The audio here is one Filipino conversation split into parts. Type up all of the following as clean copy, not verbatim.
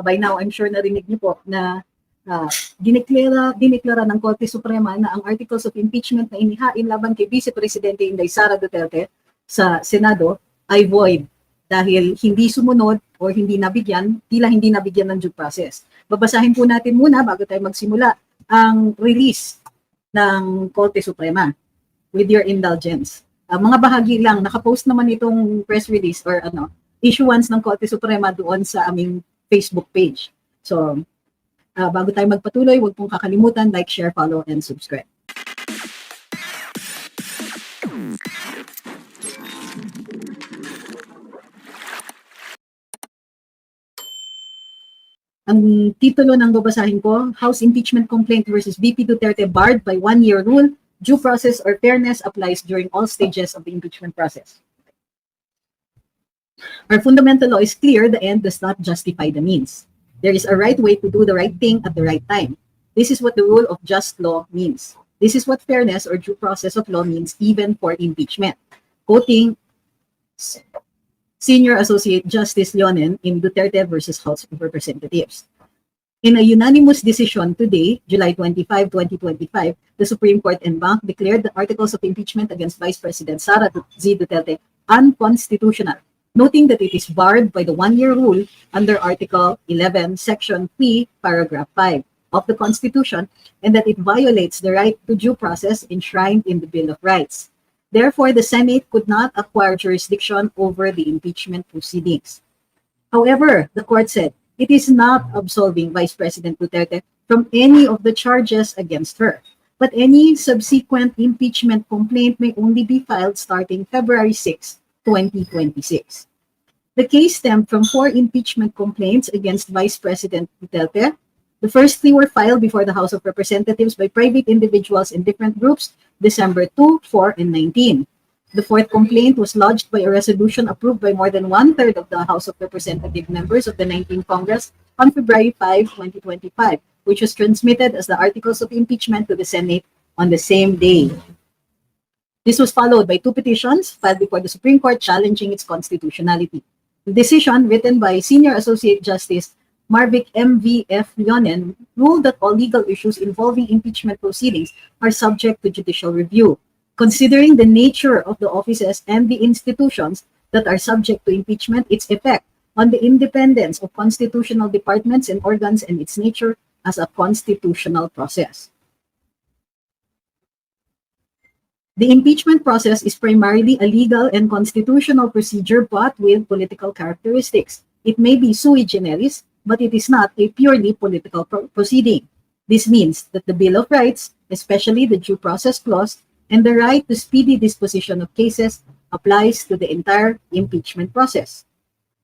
By now, I'm sure narinig niyo po na dineklara ng Korte Suprema na ang articles of impeachment na inihain laban kay Vice Presidente Inday Sara Duterte sa Senado ay void dahil hindi sumunod o tila hindi nabigyan ng due process. Babasahin po natin muna bago tayo magsimula ang release ng Korte Suprema with your indulgence. Mga bahagi lang, nakapost naman itong press release or issuance ng Korte Suprema doon sa aming Facebook page. So, bago tayo magpatuloy, huwag pong kakalimutan, like, share, follow, and subscribe. Ang titulo ng babasahin ko, House Impeachment Complaint versus VP Duterte barred by one-year rule, due process or fairness applies during all stages of the impeachment process. Our fundamental law is clear, the end does not justify the means. There is a right way to do the right thing at the right time. This is what the rule of just law means. This is what fairness or due process of law means even for impeachment. Quoting Senior Associate Justice Leonen in Duterte versus House of Representatives. In a unanimous decision today, July 25, 2025, the Supreme Court en banc declared the articles of impeachment against Vice President Sara Z. Duterte unconstitutional, noting that it is barred by the one-year rule under Article 11, Section 3, Paragraph 5 of the Constitution, and that it violates the right to due process enshrined in the Bill of Rights. Therefore, the Senate could not acquire jurisdiction over the impeachment proceedings. However, the court said it is not absolving Vice President Duterte from any of the charges against her, but any subsequent impeachment complaint may only be filed starting February 6, 2026. The case stemmed from 4 impeachment complaints against Vice President Duterte. The first 3 were filed before the House of Representatives by private individuals in different groups, December 2, 4, and 19. The 4th complaint was lodged by a resolution approved by more than 1/3 of the House of Representative members of the 19th Congress on February 5, 2025, which was transmitted as the articles of impeachment to the Senate on the same day. This was followed by 2 petitions filed before the Supreme Court challenging its constitutionality. The decision, written by Senior Associate Justice Marvic M.V.F. Leonen, ruled that all legal issues involving impeachment proceedings are subject to judicial review. Considering the nature of the offices and the institutions that are subject to impeachment, its effect on the independence of constitutional departments and organs, and its nature as a constitutional process. The impeachment process is primarily a legal and constitutional procedure, but with political characteristics. It may be sui generis, but it is not a purely political proceeding. This means that the Bill of Rights, especially the Due Process Clause, and the right to speedy disposition of cases applies to the entire impeachment process.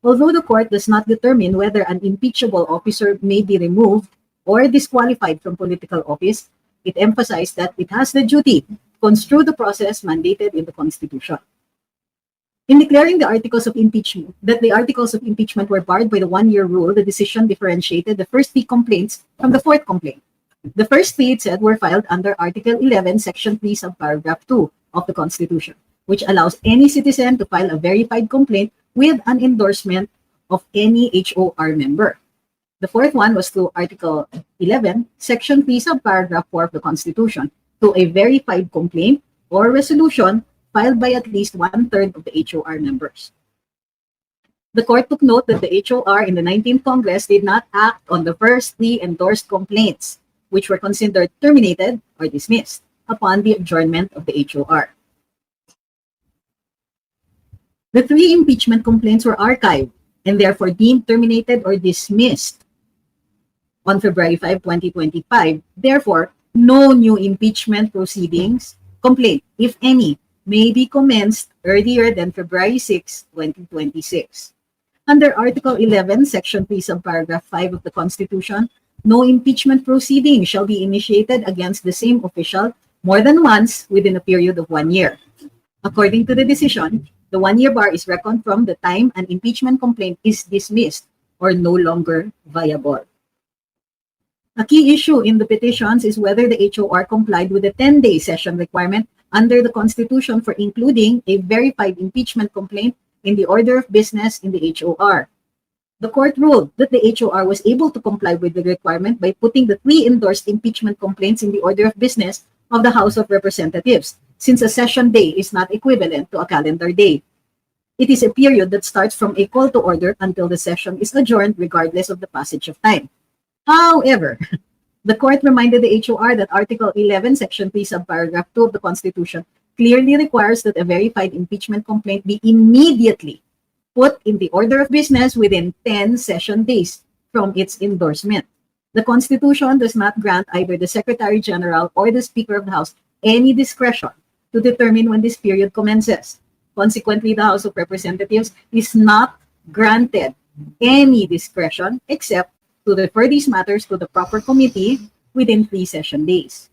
Although the court does not determine whether an impeachable officer may be removed or disqualified from political office, it emphasized that it has the duty to construe the process mandated in the Constitution. In declaring the articles of impeachment were barred by the one-year rule, the decision differentiated the first 3 complaints from the 4th complaint. The first 3, it said, were filed under Article 11, Section 3, Subparagraph 2 of the Constitution, which allows any citizen to file a verified complaint with an endorsement of any HOR member. The 4th one was through Article 11, Section 3, Subparagraph 4 of the Constitution, to a verified complaint or resolution filed by at least 1/3 of the HOR members. The court took note that the HOR in the 19th Congress did not act on the first 3 endorsed complaints, which were considered terminated or dismissed upon the adjournment of the HOR. The 3 impeachment complaints were archived and therefore deemed terminated or dismissed on February 5, 2025. Therefore, no new impeachment complaint, if any, may be commenced earlier than February 6, 2026. Under Article 11, Section 3, Subparagraph 5 of the Constitution, no impeachment proceeding shall be initiated against the same official more than once within a period of 1 year. According to the decision, the 1-year bar is reckoned from the time an impeachment complaint is dismissed or no longer viable. A key issue in the petitions is whether the HOR complied with the 10-day session requirement under the Constitution for including a verified impeachment complaint in the order of business in the HOR. The court ruled that the HOR was able to comply with the requirement by putting the 3 endorsed impeachment complaints in the order of business of the House of Representatives, since a session day is not equivalent to a calendar day. It is a period that starts from a call to order until the session is adjourned regardless of the passage of time. However, the court reminded the HOR that Article 11, Section 3, subparagraph 2 of the Constitution clearly requires that a verified impeachment complaint be immediately put in the order of business within 10 session days from its endorsement. The Constitution does not grant either the Secretary General or the Speaker of the House any discretion to determine when this period commences. Consequently, the House of Representatives is not granted any discretion except to refer these matters to the proper committee within 3 session days.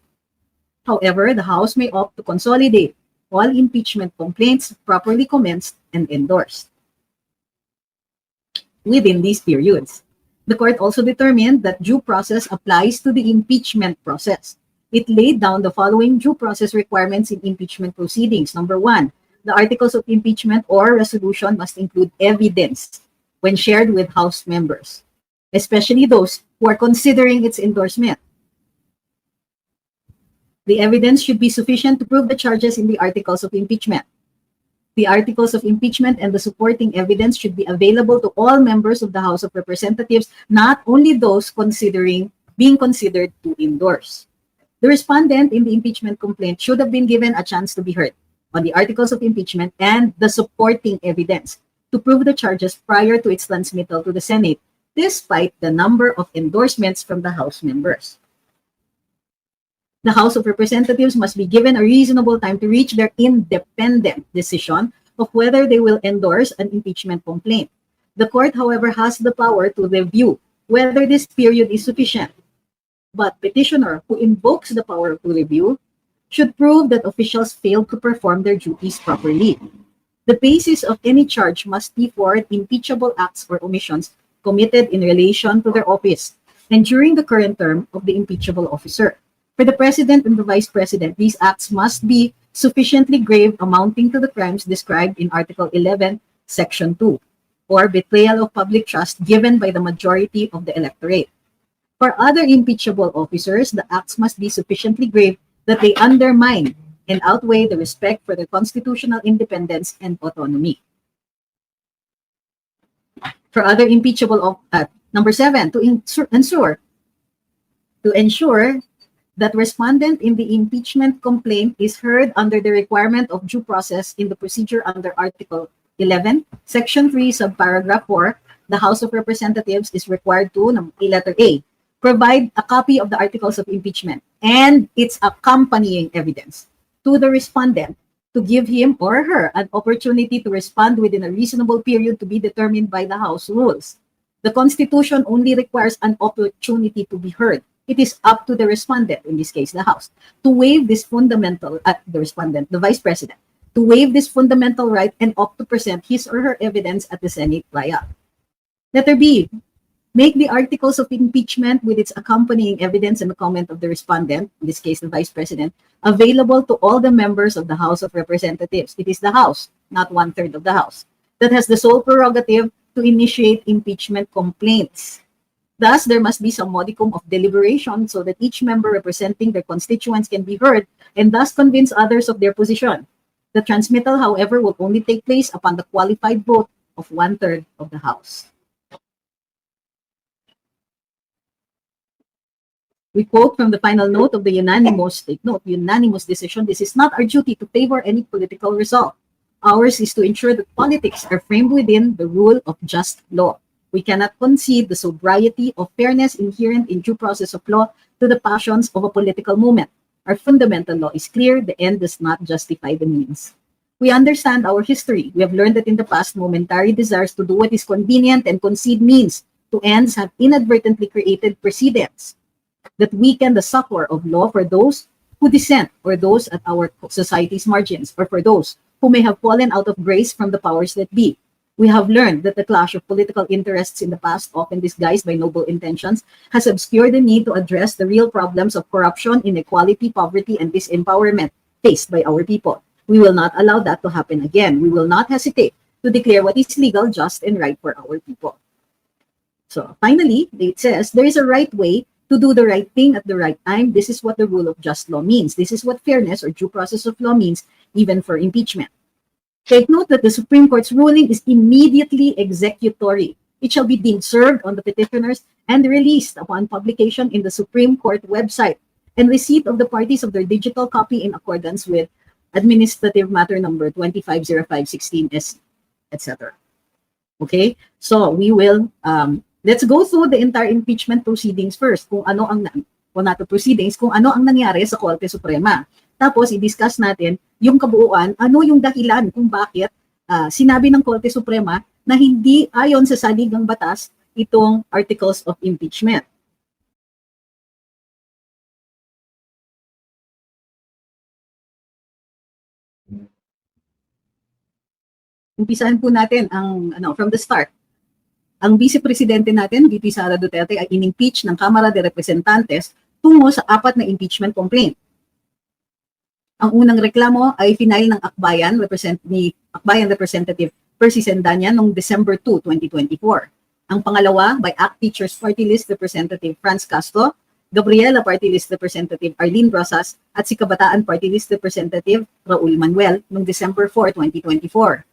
However, the House may opt to consolidate all impeachment complaints properly commenced and endorsed within these periods. The court also determined that due process applies to the impeachment process. It laid down the following due process requirements in impeachment proceedings. Number 1, the articles of impeachment or resolution must include evidence when shared with House members, especially those who are considering its endorsement. The evidence should be sufficient to prove the charges in the articles of impeachment. The articles of impeachment and the supporting evidence should be available to all members of the House of Representatives, not only those being considered to endorse. The respondent in the impeachment complaint should have been given a chance to be heard on the articles of impeachment and the supporting evidence to prove the charges prior to its transmittal to the Senate, despite the number of endorsements from the House members. The House of Representatives must be given a reasonable time to reach their independent decision of whether they will endorse an impeachment complaint. The court, however, has the power to review whether this period is sufficient. But petitioner who invokes the power to review should prove that officials failed to perform their duties properly. The basis of any charge must be for impeachable acts or omissions committed in relation to their office and during the current term of the impeachable officer. For the President and the Vice President, these acts must be sufficiently grave, amounting to the crimes described in Article 11, Section 2, or betrayal of public trust given by the majority of the electorate. For other impeachable officers, the acts must be sufficiently grave that they undermine and outweigh the respect for their constitutional independence and autonomy. For other impeachable, number 7, to ensure that respondent in the impeachment complaint is heard under the requirement of due process in the procedure under Article 11, Section 3, subparagraph 4, the House of Representatives is required to, letter A, provide a copy of the articles of impeachment and its accompanying evidence to the respondent to give him or her an opportunity to respond within a reasonable period to be determined by the House rules. The Constitution only requires an opportunity to be heard. It is up to the respondent, in this case the House, to waive this fundamental, the Vice President, to waive this fundamental right and opt to present his or her evidence at the Senate trial. Letter B, make the articles of impeachment with its accompanying evidence and the comment of the respondent, in this case the Vice President, available to all the members of the House of Representatives. It is the House, not 1/3 of the House, that has the sole prerogative to initiate impeachment complaints. Thus, there must be some modicum of deliberation so that each member representing their constituents can be heard and thus convince others of their position. The transmittal, however, will only take place upon the qualified vote of 1/3 of the House. We quote from the final note of the unanimous decision, this is not our duty to favor any political result. Ours is to ensure that politics are framed within the rule of just law. We cannot concede the sobriety of fairness inherent in due process of law to the passions of a political movement. Our fundamental law is clear, the end does not justify the means. We understand our history. We have learned that in the past, momentary desires to do what is convenient and concede means to ends have inadvertently created precedents that weaken the succor of law for those who dissent or those at our society's margins or for those who may have fallen out of grace from the powers that be. We have learned that the clash of political interests in the past, often disguised by noble intentions, has obscured the need to address the real problems of corruption, inequality, poverty, and disempowerment faced by our people. We will not allow that to happen again. We will not hesitate to declare what is legal, just, and right for our people. So finally, it says there is a right way to do the right thing at the right time. This is what the rule of just law means. This is what fairness or due process of law means, even for impeachment. Take note that the Supreme Court's ruling is immediately executory. It shall be deemed served on the petitioners and released upon publication in the Supreme Court website and receipt of the parties of their digital copy in accordance with Administrative Matter Number 250516 SC, etc. Okay? So we will, let's go through the entire impeachment proceedings first, kung ano ang nangyari sa Korte Suprema. Tapos, i-discuss natin yung kabuuan, ano yung dahilan kung bakit sinabi ng Korte Suprema na hindi ayon sa saligang batas itong articles of impeachment. Umpisahan po natin from the start. Ang Vice Presidente natin, VP Sara Duterte, ay in-impeach ng Kamara de Representantes tungo sa 4 na impeachment complaint. Ang unang reklamo ay final ng Akbayan, Akbayan Representative Percy Sendanya noong December 2, 2024. Ang pangalawa by ACT Teachers Party List Representative Franz Castro, Gabriela Party List Representative Arlene Rosas at si Kabataan Party List Representative Raul Manuel noong December 4, 2024.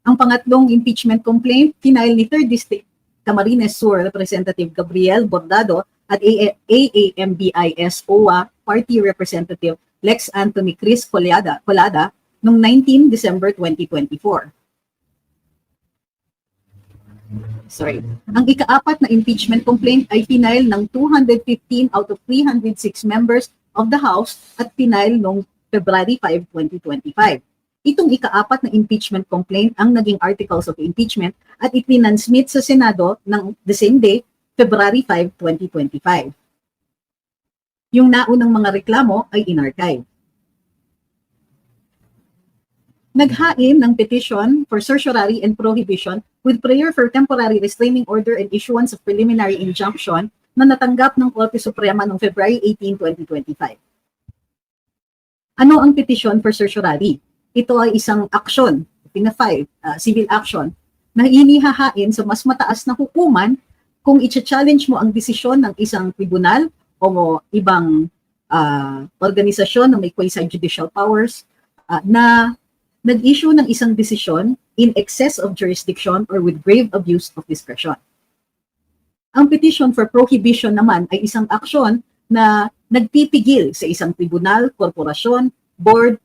Ang pangatlong impeachment complaint, final ni 3rd District Camarines Sur Representative Gabriel Bordado at AAMBIS OWA Party Representative Lex Anthony Chris Colada noong 19 December 2024. Sorry. Ang ika-4 na impeachment complaint ay final ng 215 out of 306 members of the House at final noong February 5, 2025. Itong ika-4 na impeachment complaint ang naging articles of impeachment at ipinansmit sa Senado ng the same day, February 5, 2025. Yung naunang mga reklamo ay inarchive. Naghain ng petition for certiorari and prohibition with prayer for temporary restraining order and issuance of preliminary injunction na natanggap ng Korte Suprema noong February 18, 2025. Ano ang petition for certiorari? Ito ay isang aksyon, civil action, na inihahain sa mas mataas na hukuman kung i-challenge mo ang desisyon ng isang tribunal o ibang organisasyon na may quasi-judicial powers na nag-issue ng isang desisyon in excess of jurisdiction or with grave abuse of discretion. Ang petition for prohibition naman ay isang aksyon na nagpipigil sa isang tribunal, korporasyon, board,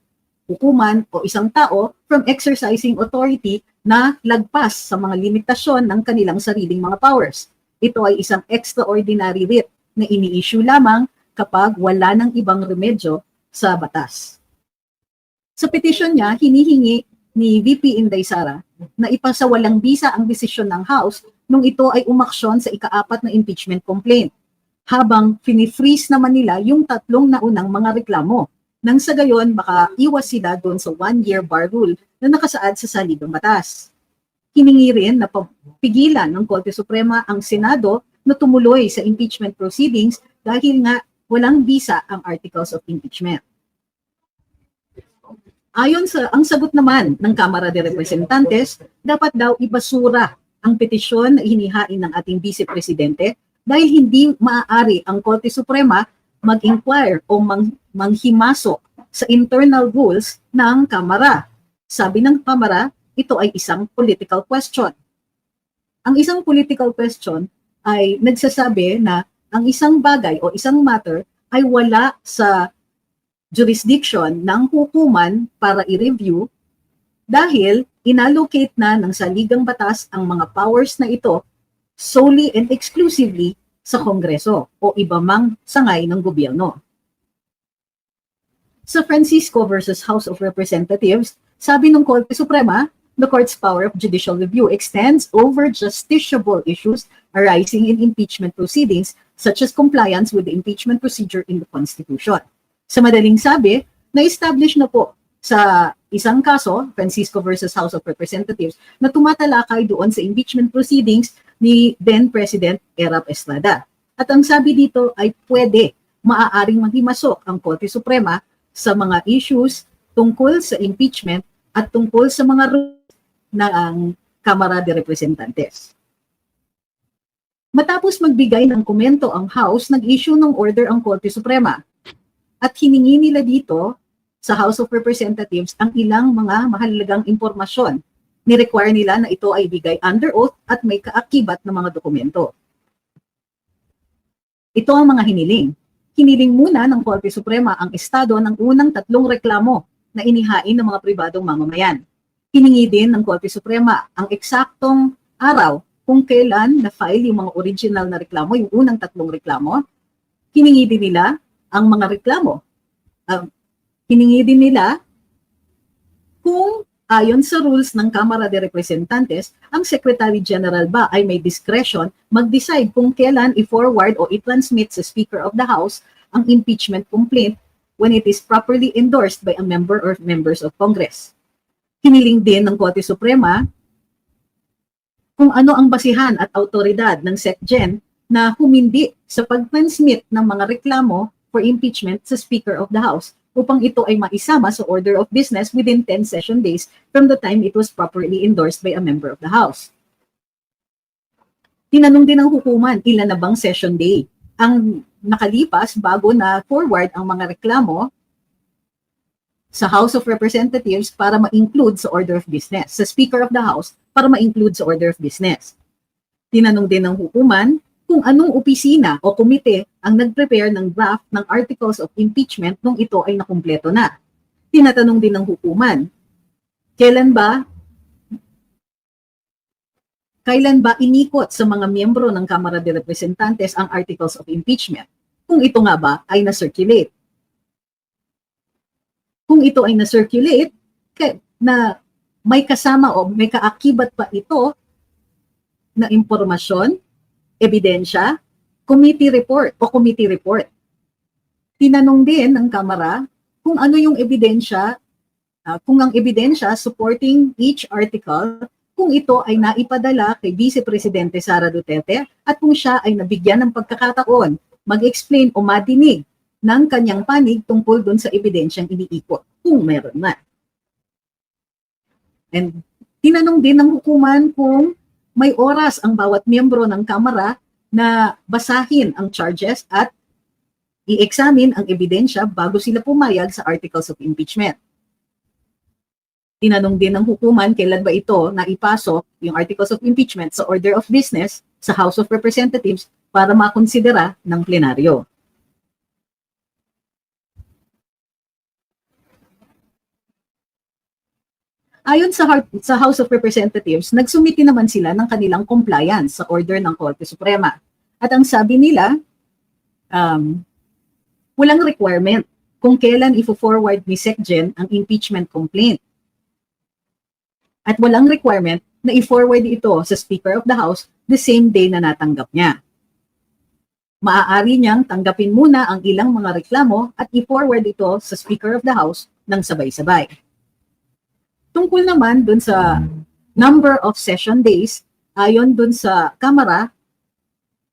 hukuman o isang tao from exercising authority na lagpas sa mga limitasyon ng kanilang sariling mga powers. Ito ay isang extraordinary writ na ini-issue lamang kapag wala ng ibang remedyo sa batas. Sa petition niya, hinihingi ni VP Inday Sara na ipasawalang bisa ang desisyon ng House nung ito ay umaksyon sa ika-4 na impeachment complaint, habang fini-freeze naman nila yung 3 naunang mga reklamo. Nang sa gayon, baka iwas sila doon sa 1-year bar rule na nakasaad sa saligang batas. Hiningi rin na pigilan ng Korte Suprema ang Senado na tumuloy sa impeachment proceedings dahil nga walang bisa ang articles of impeachment. Ayon sa ang sagot naman ng Kamara de Representantes, dapat daw ibasura ang petisyon na hinihain ng ating Vice Presidente dahil hindi maaari ang Korte Suprema mag-inquire o manghimasok sa internal rules ng Kamara. Sabi ng Kamara, ito ay isang political question. Ang isang political question ay nagsasabi na ang isang bagay o isang matter ay wala sa jurisdiction ng hukuman para i-review dahil inallocate na ng saligang batas ang mga powers na ito solely and exclusively sa Kongreso o iba mang sangay ng gobyerno. Sa Francisco versus House of Representatives, sabi ng Korte Suprema, the court's power of judicial review extends over justiciable issues arising in impeachment proceedings such as compliance with the impeachment procedure in the Constitution. Sa madaling sabi, na-establish na po sa isang kaso, Francisco versus House of Representatives, na tumatalakay doon sa impeachment proceedings ni then President Erap Estrada. At ang sabi dito ay maaaring maghimasok ang Korte Suprema sa mga issues tungkol sa impeachment at tungkol sa mga rules ng Kamara de Representantes. Matapos magbigay ng komento ang House, nag-issue ng order ang Korte Suprema. At hiningi nila dito sa House of Representatives ang ilang mga mahalagang impormasyon. Ni-require nila na ito ay bigay under oath at may kaakibat na mga dokumento. Ito ang mga hiniling. Hiniling muna ng Korte Suprema ang estado ng unang 3 reklamo na inihain ng mga pribadong mamamayan. Hiningi din ng Korte Suprema ang eksaktong araw kung kailan na-file yung mga original na reklamo, yung unang 3 reklamo. Hiningi din nila ang mga reklamo. Hiningi din nila kung ayon sa rules ng Kamara de Representantes, ang Secretary General ba ay may discretion mag-decide kung kailan i-forward o i-transmit sa Speaker of the House ang impeachment complaint when it is properly endorsed by a member or members of Congress. Hiniling din ng Korte Suprema kung ano ang basihan at autoridad ng SecGen na humindi sa pag-transmit ng mga reklamo for impeachment sa Speaker of the House upang ito ay maisama sa order of business within 10 session days from the time it was properly endorsed by a member of the House. Tinanong din ng hukuman, ilan na bang session day ang nakalipas bago na forward ang mga reklamo sa House of Representatives para ma-include sa order of business, sa Speaker of the House para ma-include sa order of business. Tinanong din ng hukuman kung anong opisina o komite ang nag-prepare ng draft ng articles of impeachment nung ito ay nakumpleto na. Tinatanong din ng hukuman, kailan ba inikot sa mga miyembro ng Kamara de Representantes ang articles of impeachment? Kung ito nga ba ay na-circulate? Kung ito ay na-circulate, na may kasama o may kaakibat pa ito na impormasyon, ebidensya, committee report. Tinanong din ng Kamara kung ano yung ebidensya, kung ang ebidensya supporting each article, kung ito ay naipadala kay Vice Presidente Sara Duterte at kung siya ay nabigyan ng pagkakataon mag-explain o madinig ng kanyang panig tungkol dun sa ebidensyang iniikot, kung meron na. And tinanong din ng hukuman kung may oras ang bawat miyembro ng Kamara na basahin ang charges at i-examine ang ebidensya bago sila pumayag sa articles of impeachment. Tinanong din ng hukuman kailan ba ito na ipasok yung articles of impeachment sa order of business sa House of Representatives para makonsidera ng plenaryo. Ayon sa House of Representatives, nagsumiti naman sila ng kanilang compliance sa order ng Korte Suprema. At ang sabi nila, walang requirement kung kailan i-forward ni SecGen ang impeachment complaint. At walang requirement na i-forward ito sa Speaker of the House the same day na natanggap niya. Maaari niyang tanggapin muna ang ilang mga reklamo at i-forward ito sa Speaker of the House ng sabay-sabay. Tungkol naman dun sa number of session days, ayon dun sa Kamara,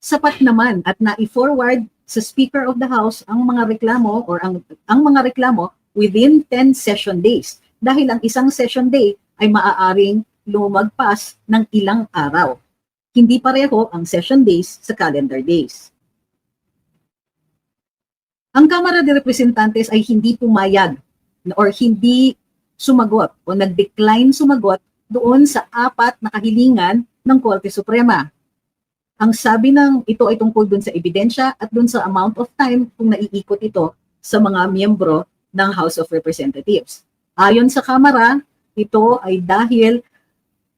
sapat naman at na-forward sa Speaker of the House ang mga reklamo or ang mga reklamo within 10 session days dahil ang isang session day ay maaaring lumagpas ng ilang araw. Hindi pareho ang session days sa calendar days. Ang Kamara de Representantes ay hindi pumayag or hindi sumagot o nag-decline sumagot doon sa 4 na kahilingan ng Korte Suprema. Ang sabi ng ito ay tungkol doon sa ebidensya at doon sa amount of time kung naiikot ito sa mga miyembro ng House of Representatives. Ayon sa Kamara, ito ay dahil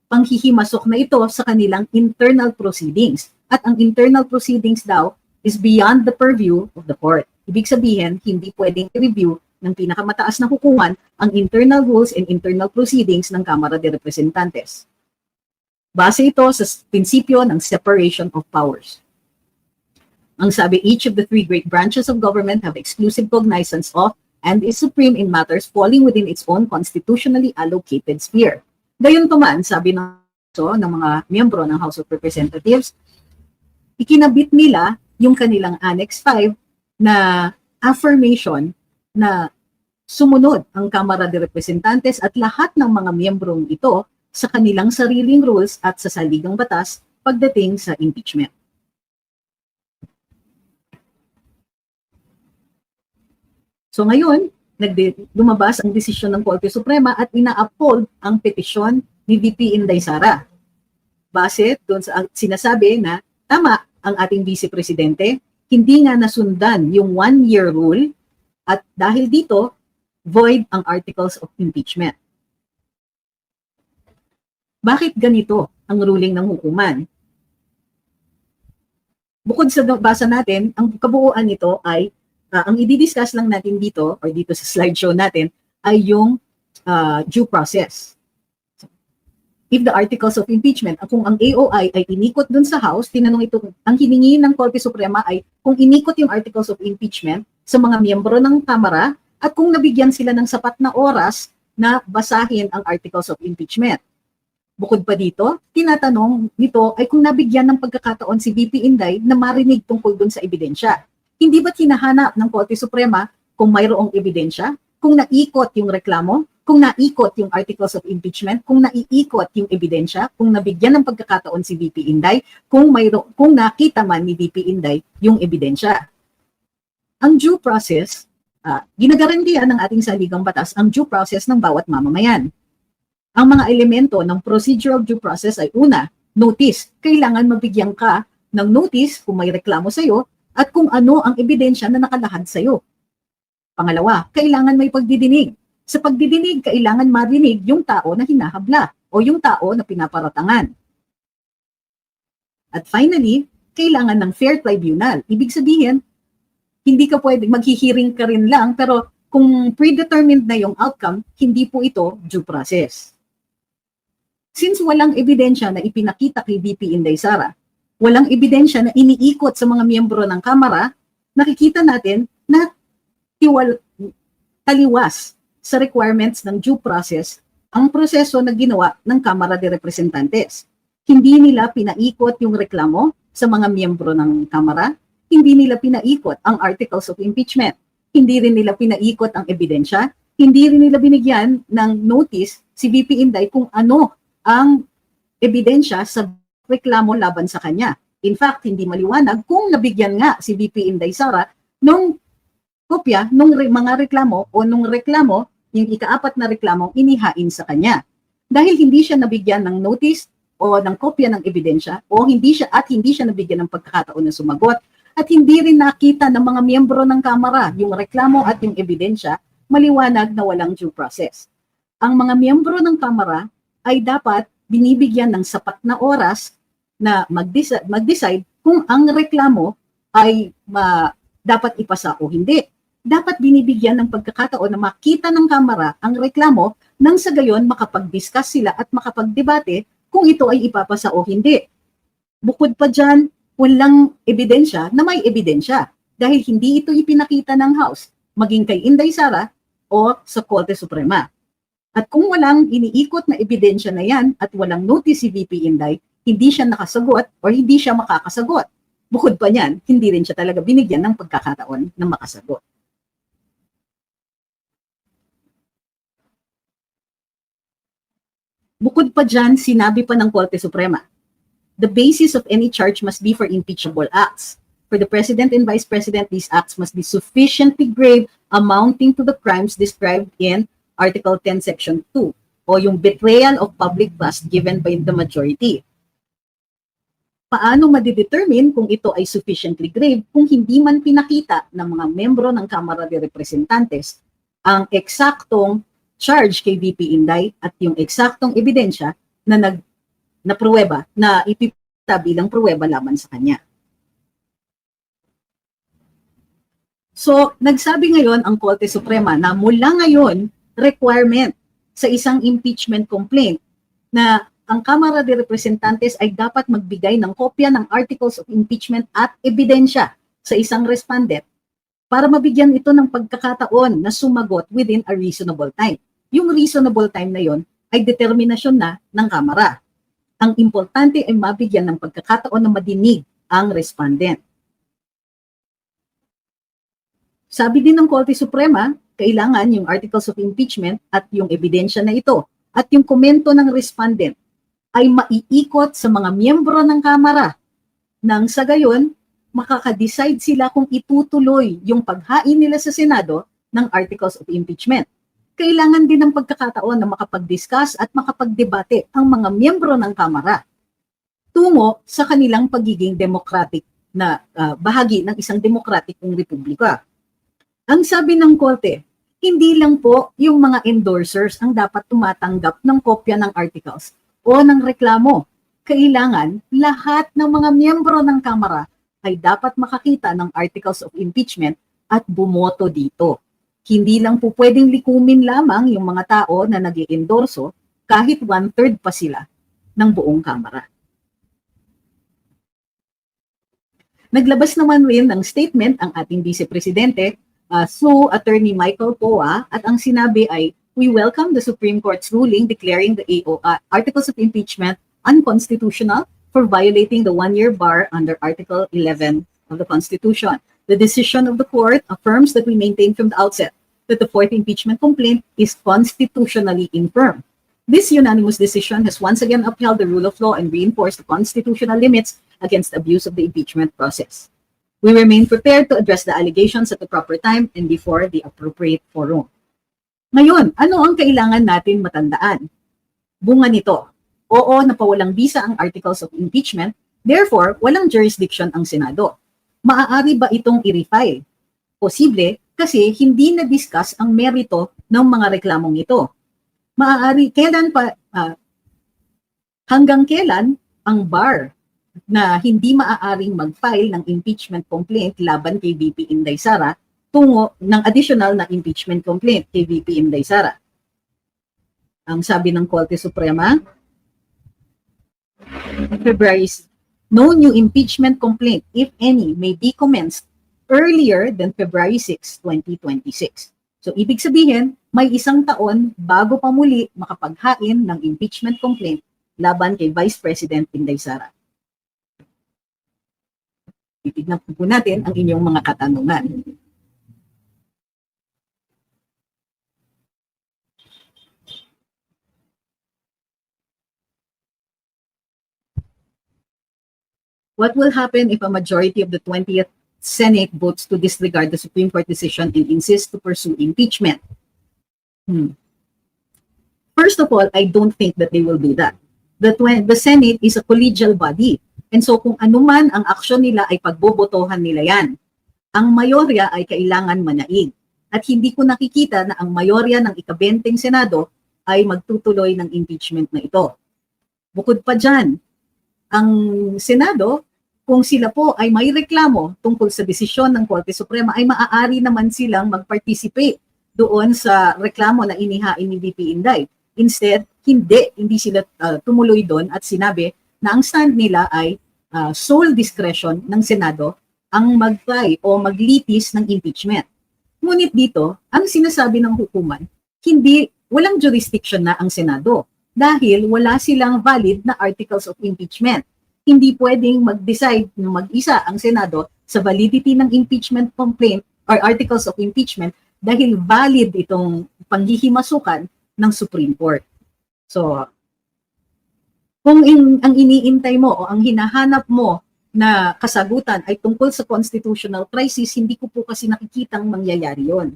panghihimasok na ito sa kanilang internal proceedings. At ang internal proceedings daw is beyond the purview of the court. Ibig sabihin, hindi pwedeng i-review ng pinakamataas na hukuman ang internal rules and internal proceedings ng Kamara de Representantes. Base ito sa prinsipyo ng separation of powers. Ang sabi, each of the 3 great branches of government have exclusive cognizance of and is supreme in matters falling within its own constitutionally allocated sphere. Gayunpaman, sabi ng mga miyembro ng House of Representatives, ikinabit nila yung kanilang Annex 5 na affirmation na sumunod ang Kamara de Representantes at lahat ng mga miyembrong ito sa kanilang sariling rules at sa saligang batas pagdating sa impeachment. So ngayon, lumabas ang desisyon ng Korte Suprema at ina-uphold ang petisyon ni VP Inday Sara. Base doon sa sinasabi na tama ang ating Vice Presidente, hindi nga nasundan yung 1-year rule at dahil dito, void ang articles of impeachment. Bakit ganito ang ruling ng hukuman? Bukod sa basa natin, ang kabuuan nito ay ang i-discuss lang natin dito or dito sa slideshow natin ay yung due process. If the articles of impeachment, kung ang AOI ay inikot dun sa House, tinanong ito, ang hiningi ng Korte Suprema ay kung inikot yung articles of impeachment sa mga miyembro ng Kamara at kung nabigyan sila ng sapat na oras na basahin ang articles of impeachment. Bukod pa dito, tinatanong nito ay kung nabigyan ng pagkakataon si VP Inday na marinig tungkol dun sa ebidensya. Hindi ba't hinahanap ng Korte Suprema kung mayroong ebidensya, kung naikot yung reklamo, kung naikot yung articles of impeachment, kung naiikot yung ebidensya, kung nabigyan ng pagkakataon si VP Inday, kung nakita man ni VP Inday yung ebidensya. Ang due process, ginagarantiya ng ating saligang batas ang due process ng bawat mamamayan. Ang mga elemento ng procedural due process ay una, notice. Kailangan mabigyan ka ng notice kung may reklamo sa'yo at kung ano ang ebidensya na nakalahad sa'yo. Pangalawa, kailangan may pagdidinig. Sa pagdidinig, kailangan marinig yung tao na hinahabla o yung tao na pinaparatangan. At finally, kailangan ng fair tribunal. Ibig sabihin, hindi ka pwedeng maghihiring ka rin lang, pero kung predetermined na yung outcome, hindi po ito due process. Since walang ebidensya na ipinakita kay VP Inday Sara, walang ebidensya na iniikot sa mga miyembro ng Kamara, nakikita natin na taliwas sa requirements ng due process ang proseso na ginawa ng Kamara de Representantes. Hindi nila pinaikot yung reklamo sa mga miyembro ng Kamara, hindi nila pinaikot ang articles of impeachment, hindi rin nila pinaikot ang ebidensya, hindi rin nila binigyan ng notice si VP Inday kung ano ang ebidensya sa reklamo laban sa kanya. In fact, hindi maliwanag kung nabigyan nga si VP Inday Sara nung kopya nung mga reklamo o nung reklamo, yung ika-4 na reklamo inihain sa kanya. Dahil hindi siya nabigyan ng notice o ng kopya ng ebidensya o hindi siya nabigyan ng pagkakataon na sumagot at hindi rin nakita ng mga miyembro ng Kamara yung reklamo at yung ebidensya, maliwanag na walang due process. Ang mga miyembro ng Kamara ay dapat binibigyan ng sapat na oras na mag-decide kung ang reklamo ay dapat ipasa o hindi. Dapat binibigyan ng pagkakataon na makita ng Kamara ang reklamo nang sa gayon makapag-discuss sila at makapag-debate kung ito ay ipapasa o hindi. Bukod pa dyan, walang ebidensya na may ebidensya dahil hindi ito ipinakita ng House, maging kay Inday Sara o sa Korte Suprema. At kung walang iniikot na ebidensya na yan at walang notice si VP Inday, hindi siya nakasagot o hindi siya makakasagot. Bukod pa niyan, hindi rin siya talaga binigyan ng pagkakataon na makasagot. Bukod pa dyan, sinabi pa ng Korte Suprema, the basis of any charge must be for impeachable acts. For the President and Vice President, these acts must be sufficiently grave, amounting to the crimes described in Article 10, Section 2, o yung betrayal of public trust given by the majority. Paano madidetermine kung ito ay sufficiently grave kung hindi man pinakita ng mga membro ng Kamara de Representantes ang eksaktong charge kay VP Inday at yung eksaktong ebidensya na pruweba na ipipita bilang pruweba laban sa kanya. So, nagsabi ngayon ang Korte Suprema na mula ngayon, requirement sa isang impeachment complaint na ang Kamara de Representantes ay dapat magbigay ng kopya ng articles of impeachment at ebidensya sa isang respondent para mabigyan ito ng pagkakataon na sumagot within a reasonable time. Yung reasonable time na yon ay determinasyon na ng Kamara. Ang importante ay mabigyan ng pagkakataon na madinig ang respondent. Sabi din ng Korte Suprema, kailangan yung articles of impeachment at yung ebidensya na ito at yung komento ng respondent ay maiikot sa mga miyembro ng Kamara nang sa gayon makaka-decide sila kung itutuloy yung paghain nila sa Senado ng articles of impeachment. Kailangan din ng pagkakataon na makapag-discuss at makapagdebate ang mga miyembro ng Kamara tungo sa kanilang pagiging democratic na bahagi ng isang demokratikong republika. Ang sabi ng Korte, hindi lang po yung mga endorsers ang dapat tumatanggap ng kopya ng articles o ng reklamo. Kailangan lahat ng mga miyembro ng Kamara ay dapat makakita ng articles of impeachment at bumoto dito. Hindi lang po pwedeng likumin lamang yung mga tao na nag-i-endorso kahit 1/3 pa sila ng buong Kamara. Naglabas naman rin ng statement ang ating Vice Presidente, Sue Attorney Michael Poa, at ang sinabi ay, we welcome the Supreme Court's ruling declaring the articles of impeachment unconstitutional for violating the 1-year bar under Article 11 of the Constitution. The decision of the court affirms that we maintain from the outset that the fourth impeachment complaint is constitutionally infirm. This unanimous decision has once again upheld the rule of law and reinforced the constitutional limits against abuse of the impeachment process. We remain prepared to address the allegations at the proper time and before the appropriate forum. Ngayon, ano ang kailangan natin matandaan? Bunga nito, oo, napawalang bisa ang articles of impeachment, therefore, walang jurisdiction ang Senado. Maaari ba itong i-refile? Posible kasi hindi na-discuss ang merito ng mga reklamong ito. Maaari, hanggang kailan ang bar na hindi maaaring mag-file ng impeachment complaint laban kay VP Inday Sara tungo ng additional na impeachment complaint kay VP Inday Sara. Ang sabi ng Korte Suprema, February, no new impeachment complaint, if any, may be commenced earlier than February 6, 2026. So, ibig sabihin, may 1 taon bago pa muli makapaghain ng impeachment complaint laban kay Vice President Inday Sara. Titignan po natin ang inyong mga katanungan. What will happen if a majority of the 20th Senate votes to disregard the Supreme Court decision and insist to pursue impeachment? First of all, I don't think that they will do that. The Senate is a collegial body. And so kung anuman ang aksyon nila ay pagbobotohan nila yan. Ang mayorya ay kailangan manaig. At hindi ko nakikita na ang mayorya ng ika-20 Senado ay magtutuloy ng impeachment na ito. Bukod pa dyan, ang Senado, kung sila po ay may reklamo tungkol sa desisyon ng Korte Suprema, ay maaari naman silang mag-participate doon sa reklamo na inihain ni VP Inday. Instead, hindi sila tumuloy doon at sinabi na ang stand nila ay sole discretion ng Senado ang mag-try o maglitis ng impeachment. Ngunit dito, ang sinasabi ng hukuman, walang jurisdiction na ang Senado dahil wala silang valid na articles of impeachment. Hindi pwedeng mag-decide na mag-isa ang Senado sa validity ng impeachment complaint or articles of impeachment dahil valid itong panghihimasukan ng Supreme Court. So, kung ang iniintay mo o ang hinahanap mo na kasagutan ay tungkol sa constitutional crisis, hindi ko po kasi nakikitang mangyayari yon.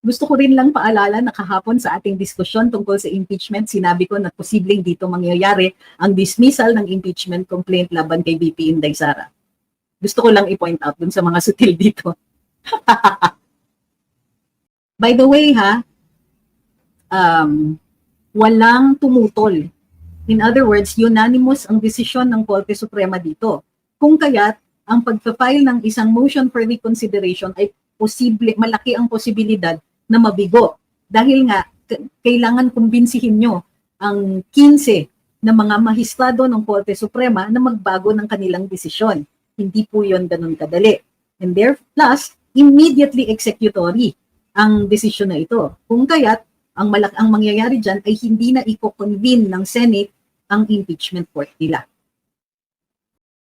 Gusto ko rin lang paalala na kahapon sa ating diskusyon tungkol sa impeachment, sinabi ko na posibleng dito mangyayari ang dismissal ng impeachment complaint laban kay VP Inday Sara. Gusto ko lang i-point out dun sa mga sutil dito. By the way walang tumutol. In other words, unanimous ang desisyon ng Korte Suprema dito. Kung kaya't ang pagpa-file ng isang motion for reconsideration ay malaki ang posibilidad na mabigo. Dahil nga, kailangan kumbinsihin nyo ang 15 na mga mahistrado ng Korte Suprema na magbago ng kanilang desisyon. Hindi po yun ganun kadali. And plus, immediately executory ang desisyon na ito. Kung kaya't, ang mangyayari dyan ay hindi na i-convene ng Senate ang impeachment court nila.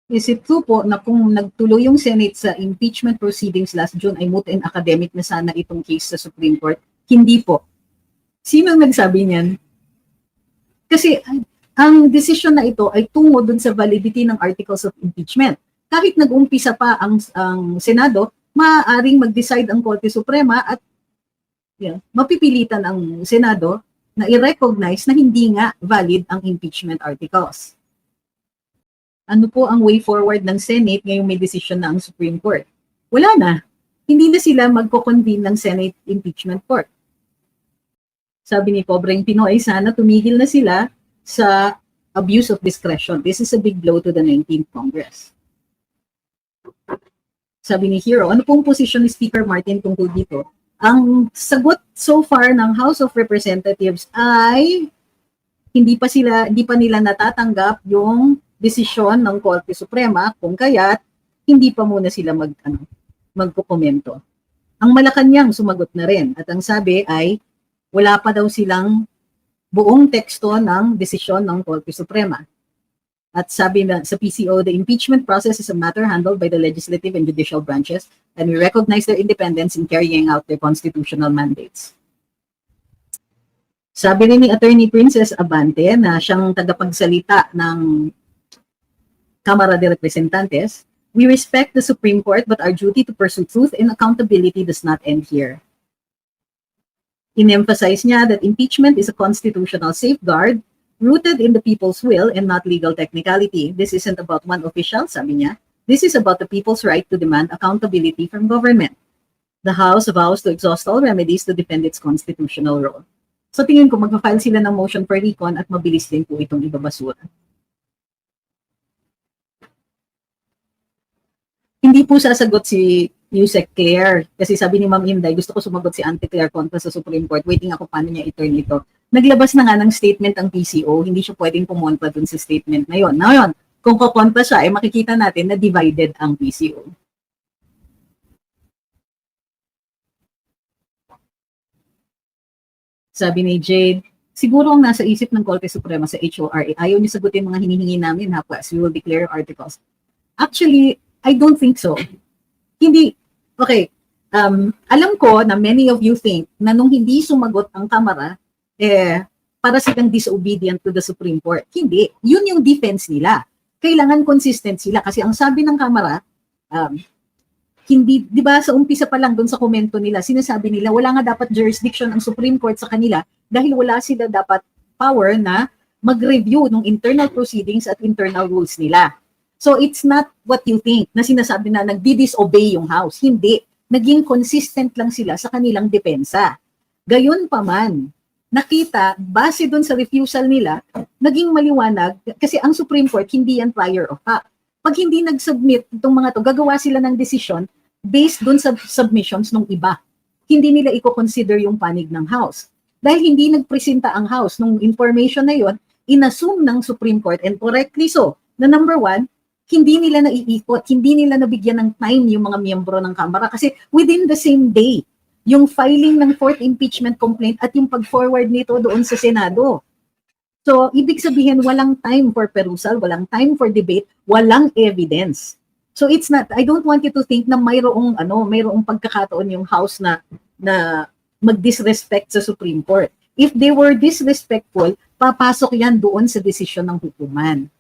Is it true po na kung nagtuloy yung Senate sa impeachment proceedings last June ay moot and academic na sana itong case sa Supreme Court? Hindi po. Sino ang nagsabi niyan? Kasi ang desisyon na ito ay tungo dun sa validity ng articles of impeachment. kahit nag-umpisa pa ang Senado, maaaring mag-decide ang Korte Suprema at mapipilitan ang Senado na i-recognize na hindi nga valid ang impeachment articles. Ano po ang way forward ng Senate ngayong may decision na ang Supreme Court? Wala na. Hindi na sila magko-convene ng Senate Impeachment Court. Sabi ni Pobreng Pinoy, sana tumigil na sila sa abuse of discretion. This is a big blow to the 19th Congress. Sabi ni Hero, ano pong posisyon ni Speaker Martin tungkol dito? Ang sagot so far ng House of Representatives ay hindi pa nila natatanggap yung desisyon ng Korte Suprema, kung kaya't hindi pa muna sila magkokomento. Ang Malacanang sumagot na rin at ang sabi ay wala pa daw silang buong teksto ng desisyon ng Korte Suprema. At sabi na sa PCO, the impeachment process is a matter handled by the legislative and judicial branches, and we recognize their independence in carrying out their constitutional mandates. Sabi rin ni Attorney Princess Abante na siyang tagapagsalita ng Cámara de Representantes, we respect the Supreme Court, but our duty to pursue truth and accountability does not end here. In-emphasize niya that impeachment is a constitutional safeguard rooted in the people's will and not legal technicality. This isn't about one official, sabi niya. This is about the people's right to demand accountability from government. The House vows to exhaust all remedies to defend its constitutional role. So tingin ko magpa-file sila ng motion for recon at mabilis din po itong ibabasura. Hindi po sasagot si Yusek Claire kasi sabi ni Ma'am Inday, gusto ko sumagot si Auntie Claire kontra sa Supreme Court. Waiting ako paano niya i-turn ito. Naglabas na nga ng statement ang PCO, hindi siya pwedeng pumonta dun sa statement na yon. Ngayon, kung kukontra siya, ay makikita natin na divided ang PCO. Sabi ni Jade, siguro ang nasa isip ng Korte Suprema sa HOR, ayaw niyo sagutin mga hinihingi namin ha, plus we will declare articles. Actually, I don't think so. Hindi, okay, alam ko na many of you think na nung hindi sumagot ang Kamara, para silang disobedient to the Supreme Court. Hindi. Yun yung defense nila. Kailangan consistent sila kasi ang sabi ng Kamara, hindi, di ba sa umpisa pa lang doon sa komento nila, sinasabi nila wala nga dapat jurisdiction ang Supreme Court sa kanila dahil wala sila dapat power na mag-review ng internal proceedings at internal rules nila. So it's not what you think na sinasabi na nagdi-disobey yung House. Hindi. Naging consistent lang sila sa kanilang depensa. Gayon pa man, nakita, base dun sa refusal nila, naging maliwanag kasi ang Supreme Court hindi yan prior of fact. Pag hindi nag-submit itong mga to, gagawa sila ng desisyon based dun sa submissions ng iba. Hindi nila i-consider yung panig ng House. Dahil hindi nagpresenta ang House ng information na yon, inassume ng Supreme Court and correctly so, na number one, hindi nila naiikot, hindi nila nabigyan ng time yung mga miyembro ng Kamara kasi within the same day, yung filing ng fourth impeachment complaint at yung pag-forward nito doon sa Senado. So, ibig sabihin, walang time for perusal, walang time for debate, walang evidence. So, it's not, I don't want you to think na mayroong pagkakataon yung House na mag-disrespect sa Supreme Court. If they were disrespectful, papasok yan doon sa desisyon ng hukuman.